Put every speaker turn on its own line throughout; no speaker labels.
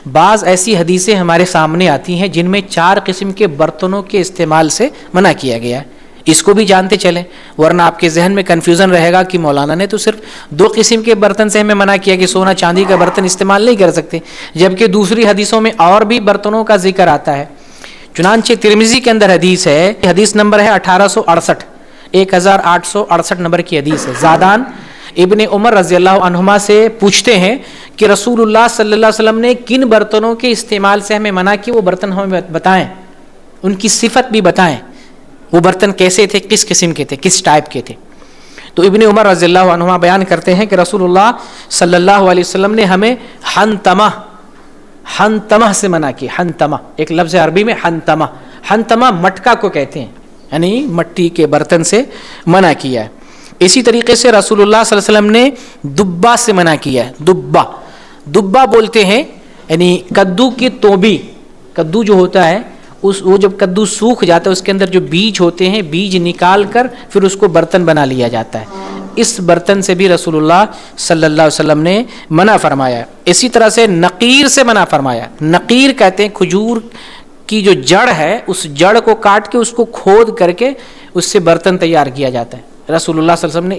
بعض ایسی حدیثیں ہمارے سامنے آتی ہیں جن میں 4 قسم کے برتنوں کے استعمال سے منع کیا گیا ہے. اس کو بھی جانتے چلیں، ورنہ آپ کے ذہن میں کنفیوژن رہے گا کہ مولانا نے تو صرف 2 قسم کے برتن سے ہمیں منع کیا کہ سونا چاندی کا برتن استعمال نہیں کر سکتے، جبکہ دوسری حدیثوں میں اور بھی برتنوں کا ذکر آتا ہے. چنانچہ ترمذی کے اندر حدیث ہے، حدیث نمبر ہے 1868، 1868 نمبر کی حدیث ہے. زادان ابن عمر رضی اللہ عنہما سے پوچھتے ہیں کہ رسول اللہ صلی اللہ علیہ وسلم نے کن برتنوں کے استعمال سے ہمیں منع کی، وہ برتن ہمیں بتائیں، ان کی صفت بھی بتائیں، وہ برتن کیسے تھے، کس قسم کے تھے، کس ٹائپ کے تھے. تو ابن عمر رضی اللہ عنہما بیان کرتے ہیں کہ رسول اللہ صلی اللہ علیہ وسلم نے ہمیں حنتمہ سے منع کی. حنتمہ ایک لفظ عربی میں، حنتمہ مٹکا کو کہتے ہیں، یعنی مٹی کے برتن سے منع کیا ہے. اسی طریقے سے رسول اللہ صلی اللہ علیہ وسلم نے دبا سے منع کیا ہے. دبا بولتے ہیں یعنی کدو کی توبی. کدو جو ہوتا ہے وہ جب کدو سوکھ جاتا ہے اس کے اندر جو بیج ہوتے ہیں، بیج نکال کر پھر اس کو برتن بنا لیا جاتا ہے. اس برتن سے بھی رسول اللہ صلی اللہ علیہ وسلم نے منع فرمایا. اسی طرح سے نقیر سے منع فرمایا. نقیر کہتے ہیں کھجور کی جو جڑ ہے، اس جڑ کو کاٹ کے اس کو کھود کر کے اس سے برتن تیار کیا جاتا ہے. رسول اللہ صلی اللہ علیہ وسلم نے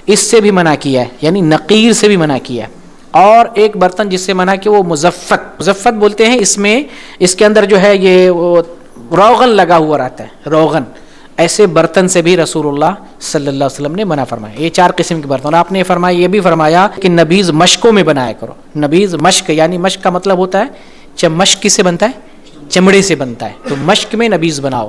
اس سے بھی منع کیا ہے، یعنی نقیر سے بھی منع کیا ہے. اور ایک برتن جس سے منع کیا وہ مزفت بولتے ہیں. اس کے اندر جو ہے یہ روغن لگا ہوا رہتا ہے، روغن. ایسے برتن سے بھی رسول اللہ صلی اللہ علیہ وسلم نے منع فرمایا. یہ 4 قسم کے برتن. اور آپ نے یہ بھی فرمایا کہ نبیذ مشکوں میں بنایا کرو. نبیذ مشک، یعنی مشک کا مطلب ہوتا ہے مشک کس سے بنتا ہے؟ چمڑے سے بنتا ہے. تو مشک میں نبیذ بناؤ.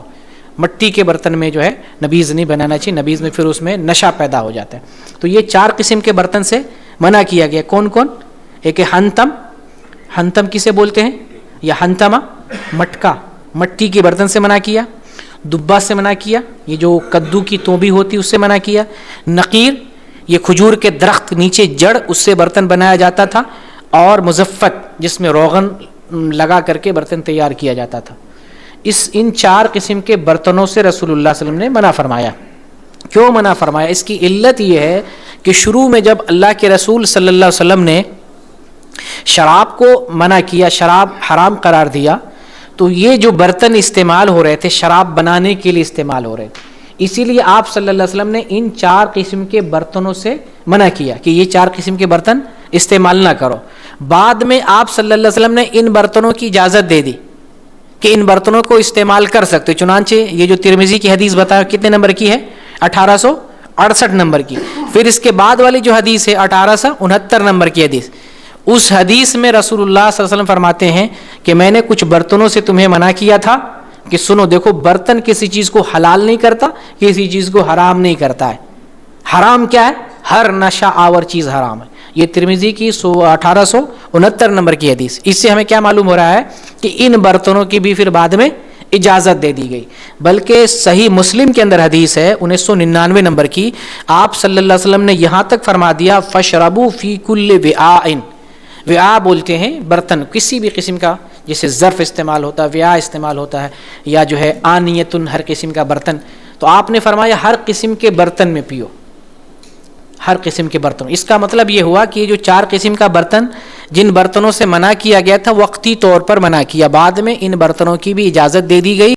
مٹی کے برتن میں جو ہے نبیذ نہیں بنانا چاہیے. نبیذ میں پھر اس میں نشہ پیدا ہو جاتا ہے. تو یہ 4 قسم کے برتن سے منع کیا گیا. کون کون؟ ایک ہے حنتم کسے بولتے ہیں، یا حنتمہ مٹکا، مٹی کے برتن سے منع کیا. دبا سے منع کیا، یہ جو کدو کی توبی ہوتی اس سے منع کیا. نقیر، یہ کھجور کے درخت نیچے جڑ، اس سے برتن بنایا جاتا تھا. اور مزفت، جس میں روغن لگا کر کے برتن تیار کیا جاتا تھا. ان 4 قسم کے برتنوں سے رسول اللہ صلی اللہ علیہ وسلم نے منع فرمایا. کیوں منع فرمایا؟ اس کی علت یہ ہے کہ شروع میں جب اللہ کے رسول صلی اللہ علیہ وسلم نے شراب کو منع کیا، شراب حرام قرار دیا، تو یہ جو برتن استعمال ہو رہے تھے شراب بنانے کے لیے استعمال ہو رہے تھے. اسی لیے آپ صلی اللہ علیہ وسلم نے ان 4 قسم کے برتنوں سے منع کیا کہ یہ 4 قسم کے برتن استعمال نہ کرو. بعد میں آپ صلی اللہ علیہ وسلم نے ان برتنوں کی اجازت دے دی کہ ان برتنوں کو استعمال کر سکتے. چنانچہ یہ جو ترمذی کی حدیث بتایا کتنے نمبر کی ہے؟ 1868 نمبر کی. پھر اس کے بعد والی جو حدیث ہے 1869 نمبر کی حدیث، اس حدیث میں رسول اللہ صلی اللہ علیہ وسلم فرماتے ہیں کہ میں نے کچھ برتنوں سے تمہیں منع کیا تھا کہ سنو دیکھو، برتن کسی چیز کو حلال نہیں کرتا، کسی چیز کو حرام نہیں کرتا ہے. حرام کیا ہے؟ ہر نشہ آور چیز حرام ہے. یہ ترمذی کی 1869 نمبر کی حدیث. اس سے ہمیں کیا معلوم ہو رہا ہے کہ ان برتنوں کی بھی پھر بعد میں اجازت دے دی گئی. بلکہ صحیح مسلم کے اندر حدیث ہے 1999 نمبر کی، آپ صلی اللہ علیہ وسلم نے یہاں تک فرما دیا فشربوا فی کل وعاء. وعاء بولتے ہیں برتن کسی بھی قسم کا، جیسے ظرف استعمال ہوتا ہے، وعاء استعمال ہوتا ہے، یا جو ہے آنیتن ہر قسم کا برتن. تو آپ نے فرمایا ہر قسم کے برتن میں پیو، ہر قسم کے برتن. اس کا مطلب یہ ہوا کہ یہ جو 4 قسم کا برتن جن برتنوں سے منع کیا گیا تھا وقتی طور پر منع کیا، بعد میں ان برتنوں کی بھی اجازت دے دی گئی.